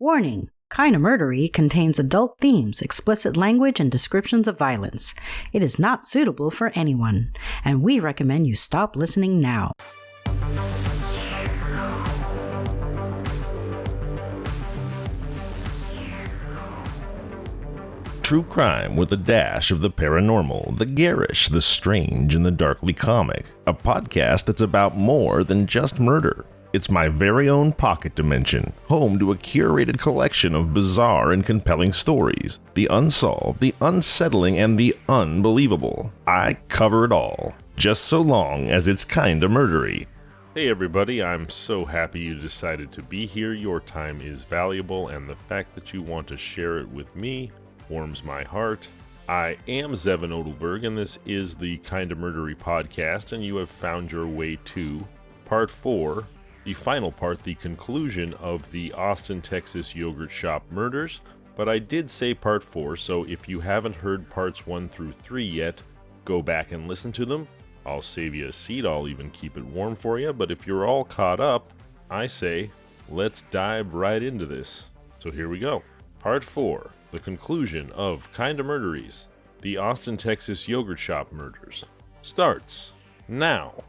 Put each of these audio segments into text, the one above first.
Warning! Kinda Murdery contains adult themes, explicit language, and descriptions of violence. It is not suitable for anyone, and we recommend you stop listening now. True crime with a dash of the paranormal, the garish, the strange, and the darkly comic. A podcast that's about more than just murder. It's my very own pocket dimension, home to a curated collection of bizarre and compelling stories. The unsolved, the unsettling, and the unbelievable. I cover it all, just so long as it's kinda murdery. Hey everybody, I'm so happy you decided to be here. Your time is valuable, and the fact that you want to share it with me warms my heart. I am Zevin Odelberg, and this is the Kinda Murdery podcast, and you have found your way to Part 4, the final part, the conclusion of the Austin, Texas yogurt shop murders. But I did say Part 4, so if you haven't heard Parts 1 through 3 yet, go back and listen to them. I'll save you a seat, I'll even keep it warm for you, but if you're all caught up, I say, let's dive right into this. So here we go. Part 4. The conclusion of Kinda Murderies, the Austin, Texas yogurt shop murders, starts now.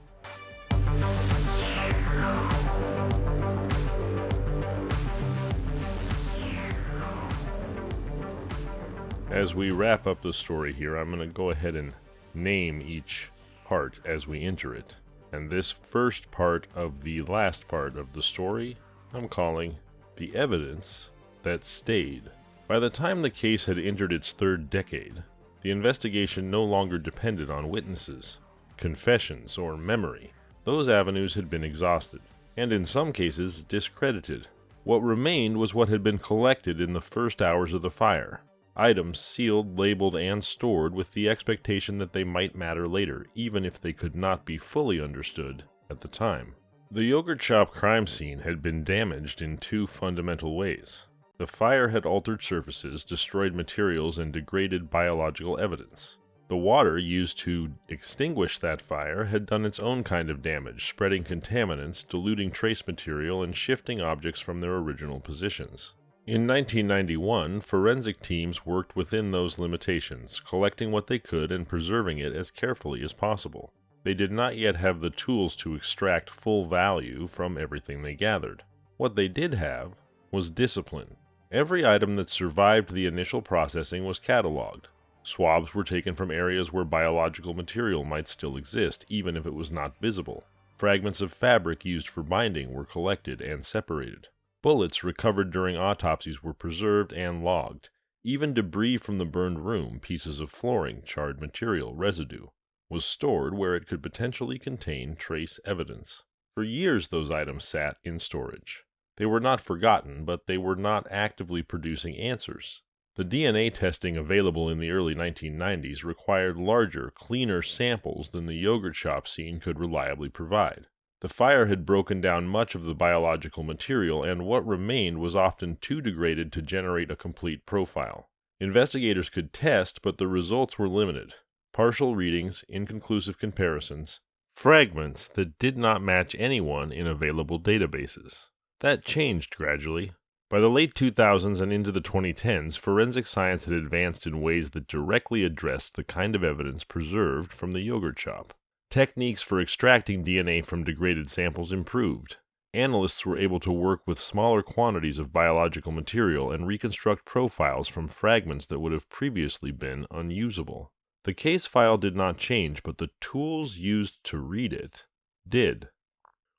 As we wrap up the story here, I'm going to go ahead and name each part as we enter it. And this first part of the last part of the story, I'm calling The Evidence That Stayed. By the time the case had entered its third decade, the investigation no longer depended on witnesses, confessions, or memory. Those avenues had been exhausted, and in some cases discredited. What remained was what had been collected in the first hours of the fire. Items sealed, labeled, and stored with the expectation that they might matter later, even if they could not be fully understood at the time. The yogurt shop crime scene had been damaged in two fundamental ways. The fire had altered surfaces, destroyed materials, and degraded biological evidence. The water used to extinguish that fire had done its own kind of damage, spreading contaminants, diluting trace material, and shifting objects from their original positions. In 1991, forensic teams worked within those limitations, collecting what they could and preserving it as carefully as possible. They did not yet have the tools to extract full value from everything they gathered. What they did have was discipline. Every item that survived the initial processing was cataloged. Swabs were taken from areas where biological material might still exist, even if it was not visible. Fragments of fabric used for binding were collected and separated. Bullets recovered during autopsies were preserved and logged. Even debris from the burned room, pieces of flooring, charred material, residue, was stored where it could potentially contain trace evidence. For years those items sat in storage. They were not forgotten, but they were not actively producing answers. The DNA testing available in the early 1990s required larger, cleaner samples than the yogurt shop scene could reliably provide. The fire had broken down much of the biological material, and what remained was often too degraded to generate a complete profile. Investigators could test, but the results were limited. Partial readings, inconclusive comparisons, fragments that did not match anyone in available databases. That changed gradually. By the late 2000s and into the 2010s, forensic science had advanced in ways that directly addressed the kind of evidence preserved from the yogurt shop. Techniques for extracting DNA from degraded samples improved. Analysts were able to work with smaller quantities of biological material and reconstruct profiles from fragments that would have previously been unusable. The case file did not change, but the tools used to read it did.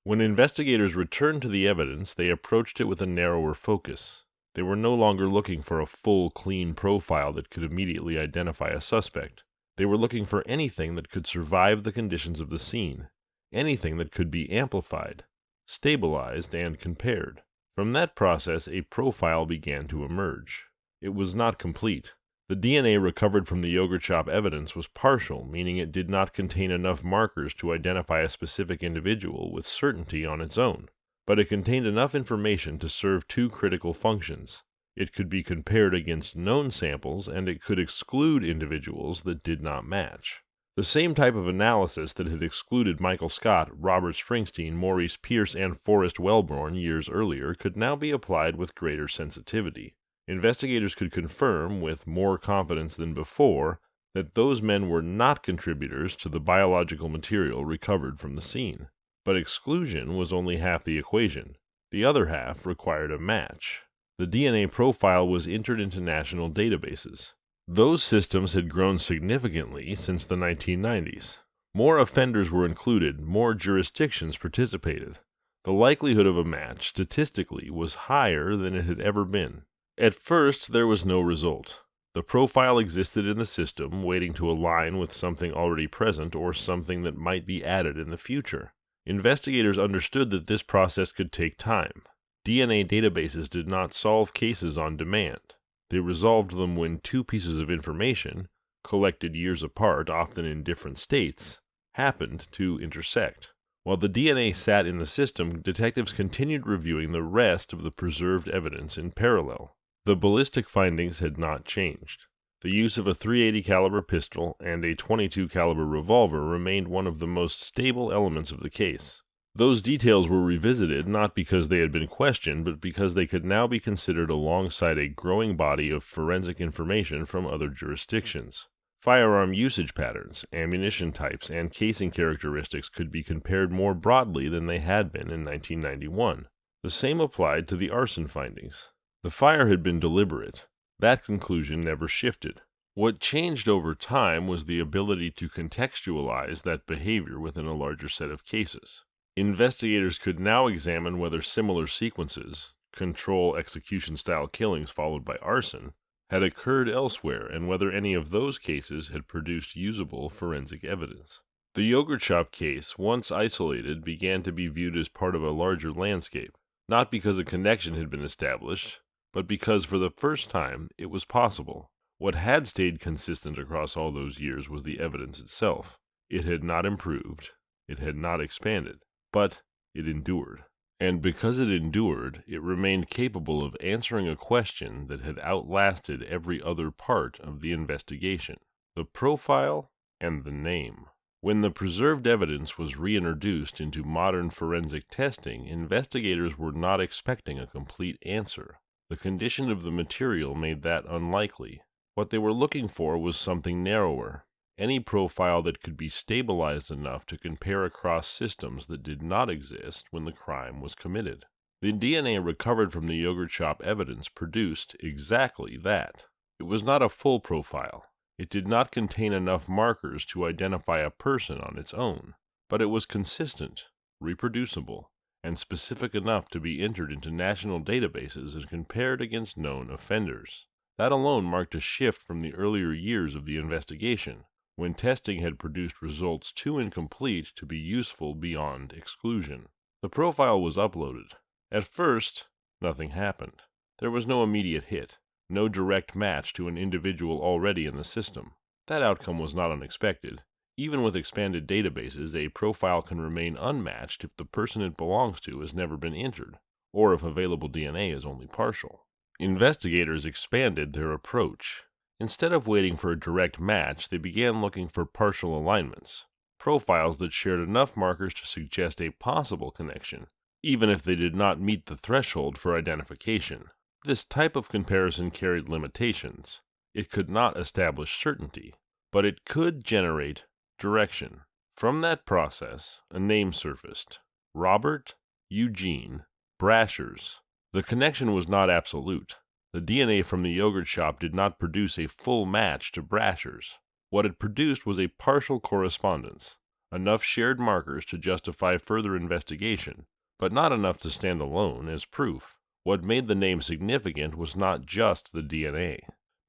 When investigators returned to the evidence, they approached it with a narrower focus. They were no longer looking for a full, clean profile that could immediately identify a suspect. They were looking for anything that could survive the conditions of the scene, anything that could be amplified, stabilized, and compared. From that process, a profile began to emerge. It was not complete. The DNA recovered from the yogurt shop evidence was partial, meaning it did not contain enough markers to identify a specific individual with certainty on its own, but it contained enough information to serve two critical functions. It could be compared against known samples, and it could exclude individuals that did not match. The same type of analysis that had excluded Michael Scott, Robert Springsteen, Maurice Pierce, and Forrest Wellborn years earlier could now be applied with greater sensitivity. Investigators could confirm, with more confidence than before, that those men were not contributors to the biological material recovered from the scene. But exclusion was only half the equation. The other half required a match. The DNA profile was entered into national databases. Those systems had grown significantly since the 1990s. More offenders were included, more jurisdictions participated. The likelihood of a match, statistically, was higher than it had ever been. At first, there was no result. The profile existed in the system, waiting to align with something already present or something that might be added in the future. Investigators understood that this process could take time. DNA databases did not solve cases on demand. They resolved them when two pieces of information, collected years apart, often in different states, happened to intersect. While the DNA sat in the system, detectives continued reviewing the rest of the preserved evidence in parallel. The ballistic findings had not changed. The use of a .380 caliber pistol and a .22 caliber revolver remained one of the most stable elements of the case. Those details were revisited not because they had been questioned, but because they could now be considered alongside a growing body of forensic information from other jurisdictions. Firearm usage patterns, ammunition types, and casing characteristics could be compared more broadly than they had been in 1991. The same applied to the arson findings. The fire had been deliberate. That conclusion never shifted. What changed over time was the ability to contextualize that behavior within a larger set of cases. Investigators could now examine whether similar sequences, control execution-style killings followed by arson, had occurred elsewhere and whether any of those cases had produced usable forensic evidence. The yogurt shop case, once isolated, began to be viewed as part of a larger landscape, not because a connection had been established, but because for the first time it was possible. What had stayed consistent across all those years was the evidence itself. It had not improved, it had not expanded. But it endured. And because it endured, it remained capable of answering a question that had outlasted every other part of the investigation: the profile and the name. When the preserved evidence was reintroduced into modern forensic testing, investigators were not expecting a complete answer. The condition of the material made that unlikely. What they were looking for was something narrower. Any profile that could be stabilized enough to compare across systems that did not exist when the crime was committed. The DNA recovered from the yogurt shop evidence produced exactly that. It was not a full profile. It did not contain enough markers to identify a person on its own, but it was consistent, reproducible, and specific enough to be entered into national databases and compared against known offenders. That alone marked a shift from the earlier years of the investigation, when testing had produced results too incomplete to be useful beyond exclusion. The profile was uploaded. At first, nothing happened. There was no immediate hit, no direct match to an individual already in the system. That outcome was not unexpected. Even with expanded databases, a profile can remain unmatched if the person it belongs to has never been entered, or if available DNA is only partial. Investigators expanded their approach. Instead of waiting for a direct match, they began looking for partial alignments, profiles that shared enough markers to suggest a possible connection, even if they did not meet the threshold for identification. This type of comparison carried limitations. It could not establish certainty, but it could generate direction. From that process, a name surfaced: Robert Eugene Brashers. The connection was not absolute. The DNA from the yogurt shop did not produce a full match to Brashers. What it produced was a partial correspondence, enough shared markers to justify further investigation, but not enough to stand alone as proof. What made the name significant was not just the DNA.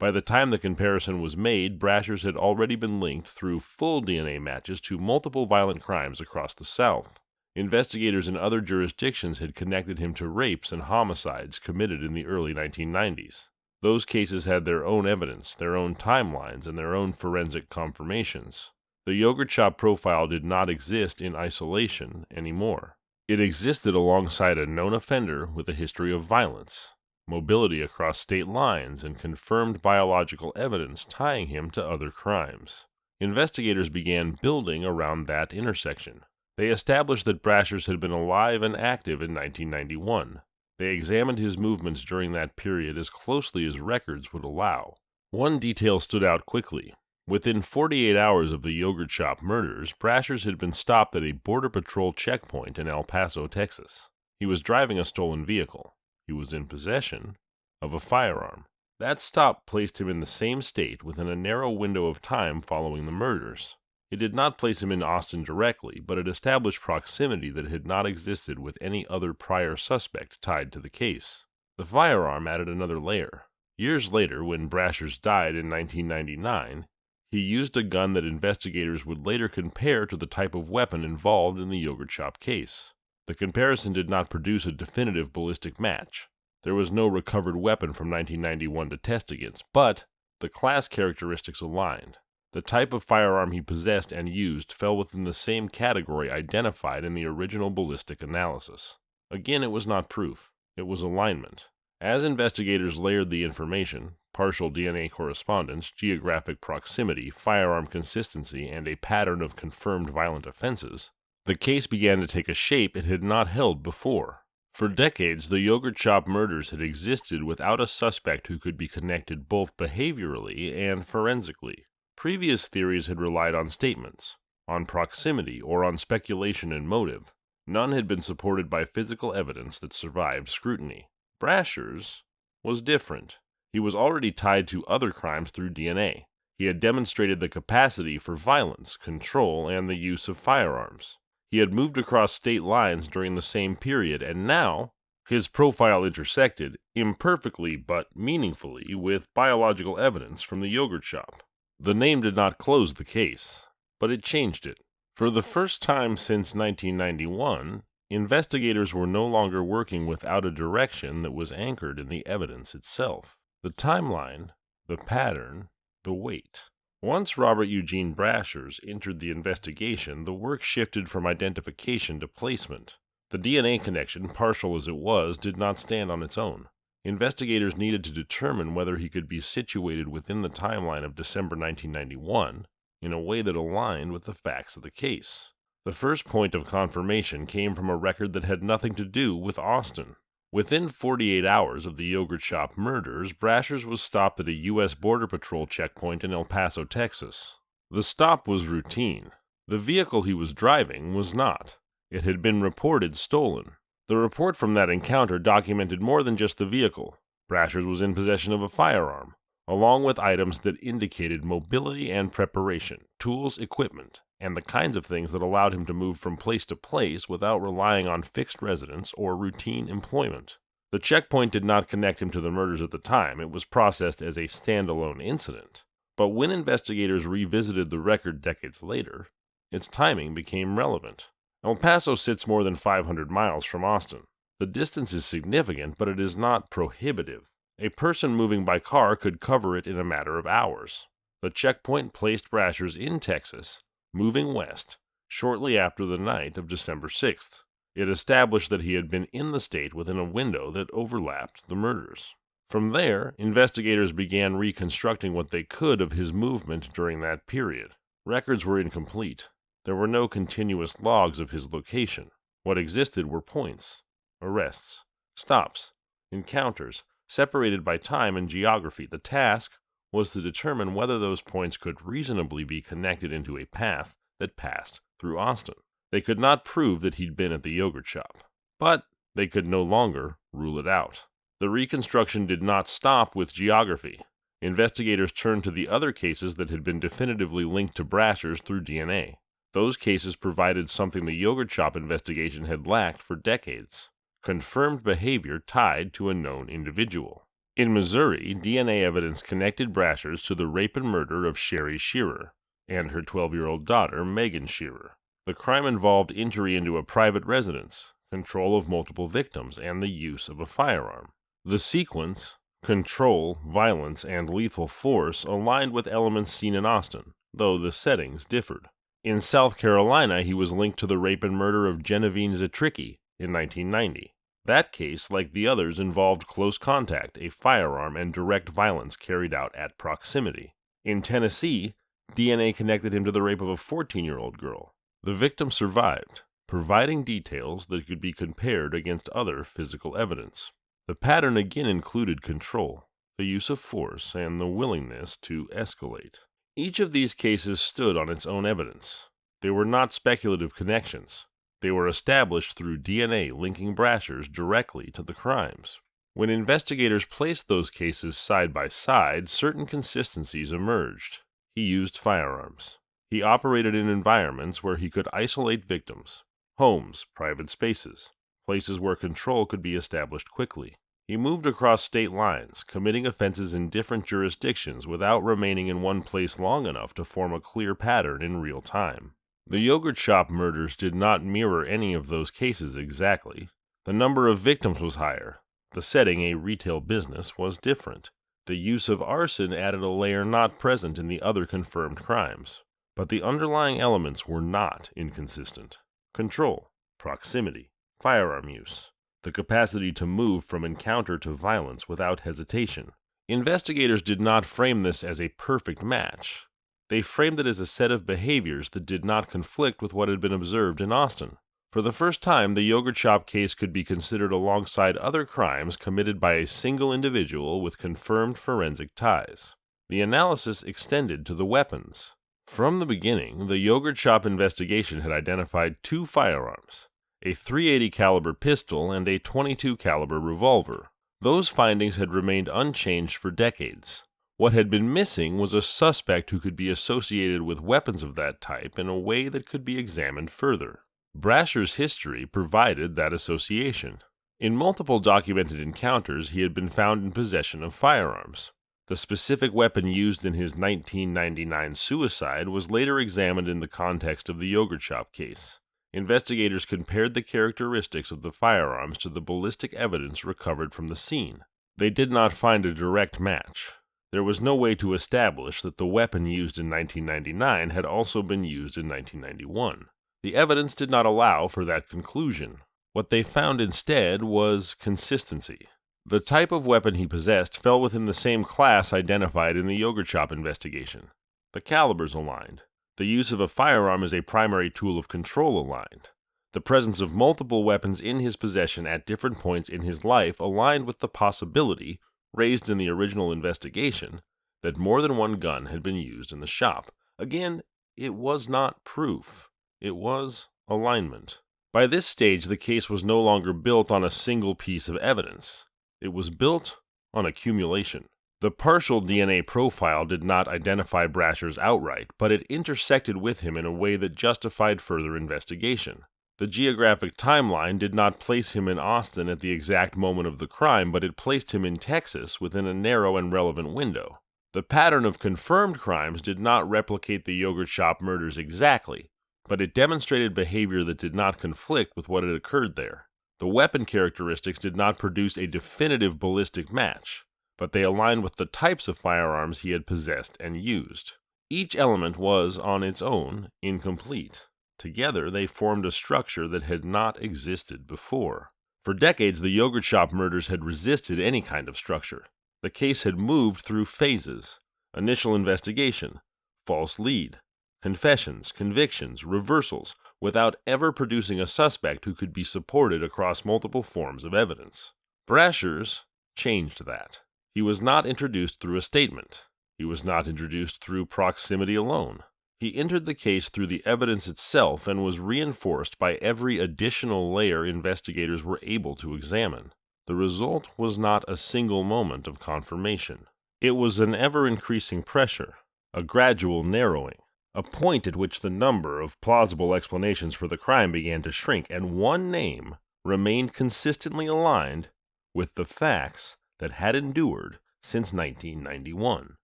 By the time the comparison was made, Brashers had already been linked through full DNA matches to multiple violent crimes across the South. Investigators in other jurisdictions had connected him to rapes and homicides committed in the early 1990s. Those cases had their own evidence, their own timelines, and their own forensic confirmations. The yogurt shop profile did not exist in isolation anymore. It existed alongside a known offender with a history of violence, mobility across state lines, and confirmed biological evidence tying him to other crimes. investigators began building around that intersection. They established that Brashers had been alive and active in 1991. They examined his movements during that period as closely as records would allow. One detail stood out quickly. Within 48 hours of the yogurt shop murders, Brashers had been stopped at a Border Patrol checkpoint in El Paso, Texas. He was driving a stolen vehicle. He was in possession of a firearm. That stop placed him in the same state within a narrow window of time following the murders. It did not place him in Austin directly, but it established proximity that had not existed with any other prior suspect tied to the case. The firearm added another layer. Years later, when Brashers died in 1999, he used a gun that investigators would later compare to the type of weapon involved in the yogurt shop case. The comparison did not produce a definitive ballistic match. There was no recovered weapon from 1991 to test against, but the class characteristics aligned. The type of firearm he possessed and used fell within the same category identified in the original ballistic analysis. Again, it was not proof. It was alignment. As investigators layered the information, partial DNA correspondence, geographic proximity, firearm consistency, and a pattern of confirmed violent offenses, the case began to take a shape it had not held before. For decades, the yogurt shop murders had existed without a suspect who could be connected both behaviorally and forensically. Previous theories had relied on statements, on proximity, or on speculation and motive. None had been supported by physical evidence that survived scrutiny. Brashers was different. He was already tied to other crimes through DNA. He had demonstrated the capacity for violence, control, and the use of firearms. He had moved across state lines during the same period, and now his profile intersected, imperfectly but meaningfully, with biological evidence from the yogurt shop. The name did not close the case, but it changed it. For the first time since 1991, investigators were no longer working without a direction that was anchored in the evidence itself. The timeline, the pattern, the weight. Once Robert Eugene Brashers entered the investigation, the work shifted from identification to placement. The DNA connection, partial as it was, did not stand on its own. Investigators needed to determine whether he could be situated within the timeline of December 1991 in a way that aligned with the facts of the case. The first point of confirmation came from a record that had nothing to do with Austin. Within 48 hours of the yogurt shop murders, Brashers was stopped at a U.S. Border Patrol checkpoint in El Paso, Texas. The stop was routine. The vehicle he was driving was not. It had been reported stolen. The report from that encounter documented more than just the vehicle. Brashers was in possession of a firearm, along with items that indicated mobility and preparation, tools, equipment, and the kinds of things that allowed him to move from place to place without relying on fixed residence or routine employment. The checkpoint did not connect him to the murders at the time. It was processed as a standalone incident. But when investigators revisited the record decades later, its timing became relevant. El Paso sits more than 500 miles from Austin. The distance is significant, but it is not prohibitive. A person moving by car could cover it in a matter of hours. The checkpoint placed Brashers in Texas, moving west, shortly after the night of December 6th. It established that he had been in the state within a window that overlapped the murders. From there, investigators began reconstructing what they could of his movement during that period. Records were incomplete. There were no continuous logs of his location. What existed were points, arrests, stops, encounters, separated by time and geography. The task was to determine whether those points could reasonably be connected into a path that passed through Austin. They could not prove that he'd been at the yogurt shop, but they could no longer rule it out. The reconstruction did not stop with geography. Investigators turned to the other cases that had been definitively linked to Brashers through DNA. Those cases provided something the yogurt shop investigation had lacked for decades: confirmed behavior tied to a known individual. In Missouri, DNA evidence connected Brashers to the rape and murder of Sherry Shearer and her 12-year-old daughter, Megan Shearer. The crime involved entry into a private residence, control of multiple victims, and the use of a firearm. The sequence, control, violence, and lethal force aligned with elements seen in Austin, though the settings differed. In South Carolina, he was linked to the rape and murder of Genevieve Zatricki in 1990. That case, like the others, involved close contact, a firearm, and direct violence carried out at proximity. In Tennessee, DNA connected him to the rape of a 14-year-old girl. The victim survived, providing details that could be compared against other physical evidence. The pattern again included control, the use of force, and the willingness to escalate. Each of these cases stood on its own evidence. They were not speculative connections. They were established through DNA linking Brasher's directly to the crimes. When investigators placed those cases side by side, certain consistencies emerged. He used firearms. He operated in environments where he could isolate victims: homes, private spaces, places where control could be established quickly. He moved across state lines, committing offenses in different jurisdictions without remaining in one place long enough to form a clear pattern in real time. The yogurt shop murders did not mirror any of those cases exactly. The number of victims was higher. The setting, a retail business, was different. The use of arson added a layer not present in the other confirmed crimes. But the underlying elements were not inconsistent. Control, proximity, firearm use, the capacity to move from encounter to violence without hesitation. Investigators did not frame this as a perfect match. They framed it as a set of behaviors that did not conflict with what had been observed in Austin. For the first time, the yogurt shop case could be considered alongside other crimes committed by a single individual with confirmed forensic ties. The analysis extended to the weapons. From the beginning, the yogurt shop investigation had identified 2 firearms, a .380 caliber pistol and a .22 caliber revolver. Those findings had remained unchanged for decades. What had been missing was a suspect who could be associated with weapons of that type in a way that could be examined further. Brasher's history provided that association. In multiple documented encounters, he had been found in possession of firearms. The specific weapon used in his 1999 suicide was later examined in the context of the yogurt shop case. Investigators compared the characteristics of the firearms to the ballistic evidence recovered from the scene. They did not find a direct match. There was no way to establish that the weapon used in 1999 had also been used in 1991. The evidence did not allow for that conclusion. What they found instead was consistency. The type of weapon he possessed fell within the same class identified in the yogurt shop investigation. The calibers aligned. The use of a firearm as a primary tool of control aligned. The presence of multiple weapons in his possession at different points in his life aligned with the possibility, raised in the original investigation, that more than one gun had been used in the shop. Again, it was not proof. It was alignment. By this stage, the case was no longer built on a single piece of evidence. It was built on accumulation. The partial DNA profile did not identify Brasher's outright, but it intersected with him in a way that justified further investigation. The geographic timeline did not place him in Austin at the exact moment of the crime, but it placed him in Texas within a narrow and relevant window. The pattern of confirmed crimes did not replicate the yogurt shop murders exactly, but it demonstrated behavior that did not conflict with what had occurred there. The weapon characteristics did not produce a definitive ballistic match, but they aligned with the types of firearms he had possessed and used. Each element was, on its own, incomplete. Together, they formed a structure that had not existed before. For decades, the yogurt shop murders had resisted any kind of structure. The case had moved through phases: initial investigation, false lead, confessions, convictions, reversals, without ever producing a suspect who could be supported across multiple forms of evidence. Brasher's changed that. He was not introduced through a statement. He was not introduced through proximity alone. He entered the case through the evidence itself and was reinforced by every additional layer investigators were able to examine. The result was not a single moment of confirmation. It was an ever-increasing pressure, a gradual narrowing, a point at which the number of plausible explanations for the crime began to shrink, and one name remained consistently aligned with the facts that had endured since 1991.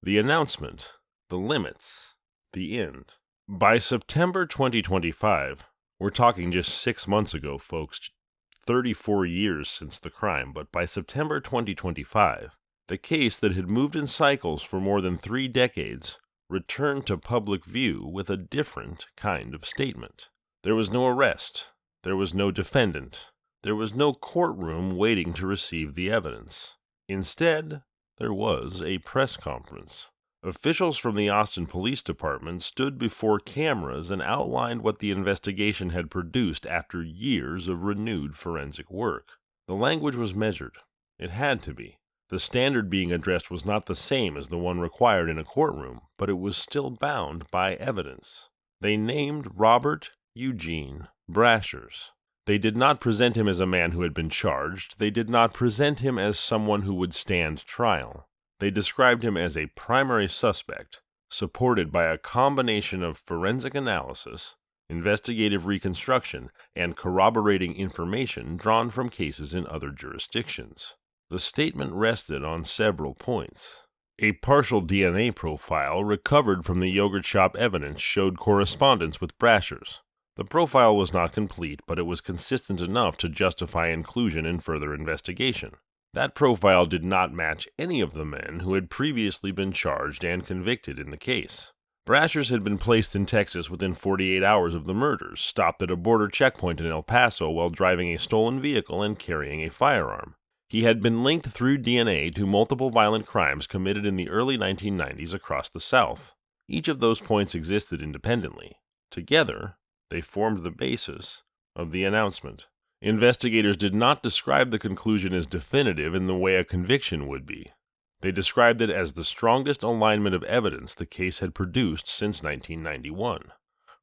The announcement, the limits, the end. By September 2025, we're talking just 6 months ago, folks, 34 years since the crime, but by September 2025, the case that had moved in cycles for more than 3 decades returned to public view with a different kind of statement. There was no arrest. There was no defendant. There was no courtroom waiting to receive the evidence. Instead, there was a press conference. Officials from the Austin Police Department stood before cameras and outlined what the investigation had produced after years of renewed forensic work. The language was measured. It had to be. The standard being addressed was not the same as the one required in a courtroom, but it was still bound by evidence. They named Robert Eugene Brashers. They did not present him as a man who had been charged. They did not present him as someone who would stand trial. They described him as a primary suspect, supported by a combination of forensic analysis, investigative reconstruction, and corroborating information drawn from cases in other jurisdictions. The statement rested on several points. A partial DNA profile recovered from the yogurt shop evidence showed correspondence with Brashers. The profile was not complete, but it was consistent enough to justify inclusion in further investigation. That profile did not match any of the men who had previously been charged and convicted in the case. Brashers had been placed in Texas within 48 hours of the murders, stopped at a border checkpoint in El Paso while driving a stolen vehicle and carrying a firearm. He had been linked through DNA to multiple violent crimes committed in the early 1990s across the South. Each of those points existed independently. Together, they formed the basis of the announcement. Investigators did not describe the conclusion as definitive in the way a conviction would be. They described it as the strongest alignment of evidence the case had produced since 1991.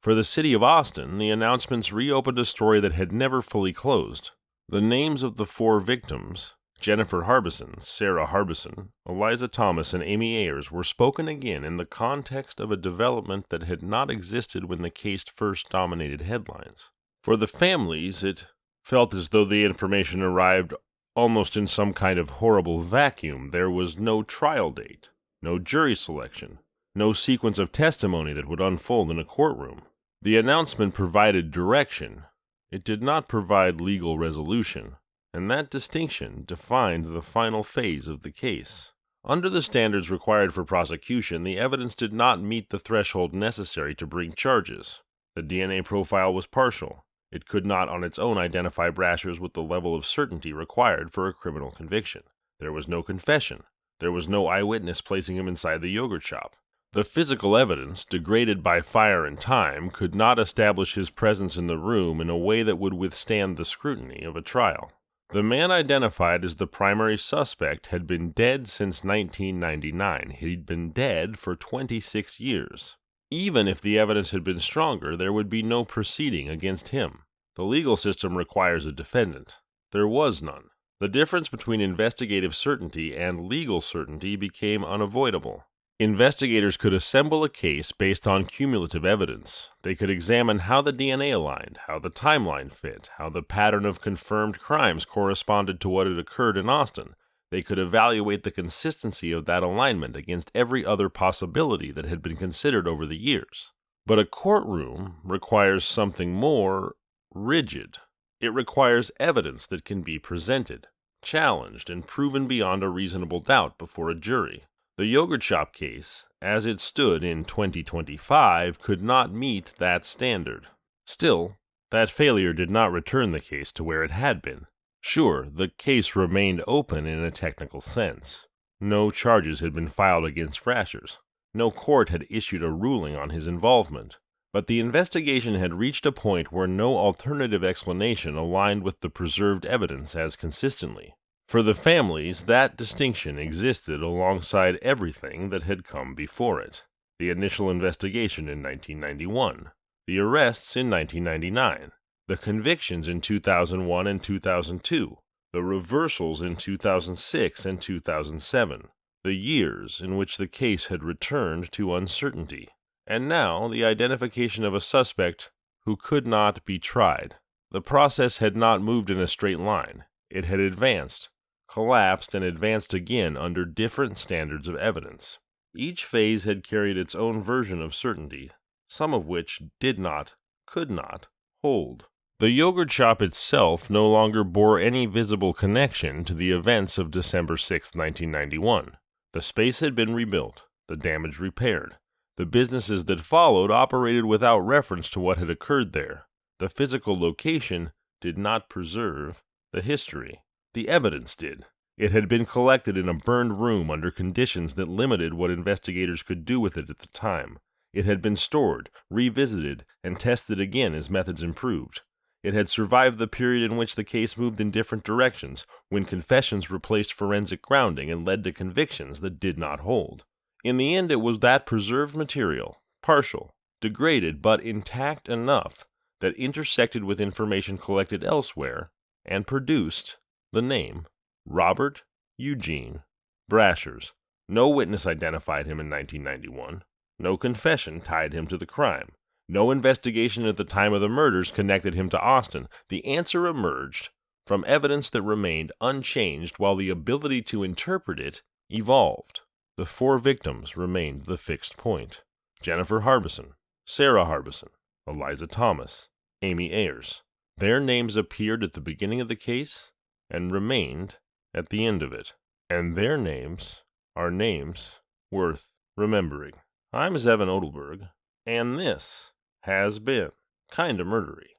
For the city of Austin, the announcements reopened a story that had never fully closed. The names of the 4 victims, Jennifer Harbison, Sarah Harbison, Eliza Thomas, and Amy Ayers, were spoken again in the context of a development that had not existed when the case first dominated headlines. For the families, it felt as though the information arrived almost in some kind of horrible vacuum. There was no trial date, no jury selection, no sequence of testimony that would unfold in a courtroom. The announcement provided direction. It did not provide legal resolution, and that distinction defined the final phase of the case. Under the standards required for prosecution, the evidence did not meet the threshold necessary to bring charges. The DNA profile was partial. It could not on its own identify Brashers with the level of certainty required for a criminal conviction. There was no confession. There was no eyewitness placing him inside the yogurt shop. The physical evidence, degraded by fire and time, could not establish his presence in the room in a way that would withstand the scrutiny of a trial. The man identified as the primary suspect had been dead since 1999. He'd been dead for 26 years. Even if the evidence had been stronger, there would be no proceeding against him. The legal system requires a defendant. There was none. The difference between investigative certainty and legal certainty became unavoidable. Investigators could assemble a case based on cumulative evidence. They could examine how the DNA aligned, how the timeline fit, how the pattern of confirmed crimes corresponded to what had occurred in Austin. They could evaluate the consistency of that alignment against every other possibility that had been considered over the years. But a courtroom requires something more rigid. It requires evidence that can be presented, challenged, and proven beyond a reasonable doubt before a jury. The yogurt shop case, as it stood in 2025, could not meet that standard. Still, that failure did not return the case to where it had been. Sure, the case remained open in a technical sense. No charges had been filed against Brashers. No court had issued a ruling on his involvement. But the investigation had reached a point where no alternative explanation aligned with the preserved evidence as consistently. For the families, that distinction existed alongside everything that had come before it. The initial investigation in 1991, the arrests in 1999, the convictions in 2001 and 2002, the reversals in 2006 and 2007, the years in which the case had returned to uncertainty, and now the identification of a suspect who could not be tried. The process had not moved in a straight line. It had advanced, collapsed, and advanced again under different standards of evidence. Each phase had carried its own version of certainty, some of which could not, hold. The yogurt shop itself no longer bore any visible connection to the events of December 6, 1991. The space had been rebuilt, the damage repaired. The businesses that followed operated without reference to what had occurred there. The physical location did not preserve the history. The evidence did. It had been collected in a burned room under conditions that limited what investigators could do with it at the time. It had been stored, revisited, and tested again as methods improved. It had survived the period in which the case moved in different directions, when confessions replaced forensic grounding and led to convictions that did not hold. In the end, it was that preserved material, partial, degraded, but intact enough, that intersected with information collected elsewhere and produced the name Robert Eugene Brashers. No witness identified him in 1991. No confession tied him to the crime. No investigation at the time of the murders connected him to Austin. The answer emerged from evidence that remained unchanged while the ability to interpret it evolved. The 4 victims remained the fixed point: Jennifer Harbison, Sarah Harbison, Eliza Thomas, Amy Ayers. Their names appeared at the beginning of the case and remained at the end of it. And their names are names worth remembering. I'm Zevin Odelberg, and this has been Kinda Murdery.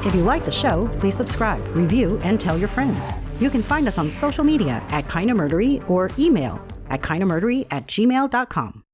If you like the show, please subscribe, review, and tell your friends. You can find us on social media at Kinda Murdery or email at kindamurdery@gmail.com.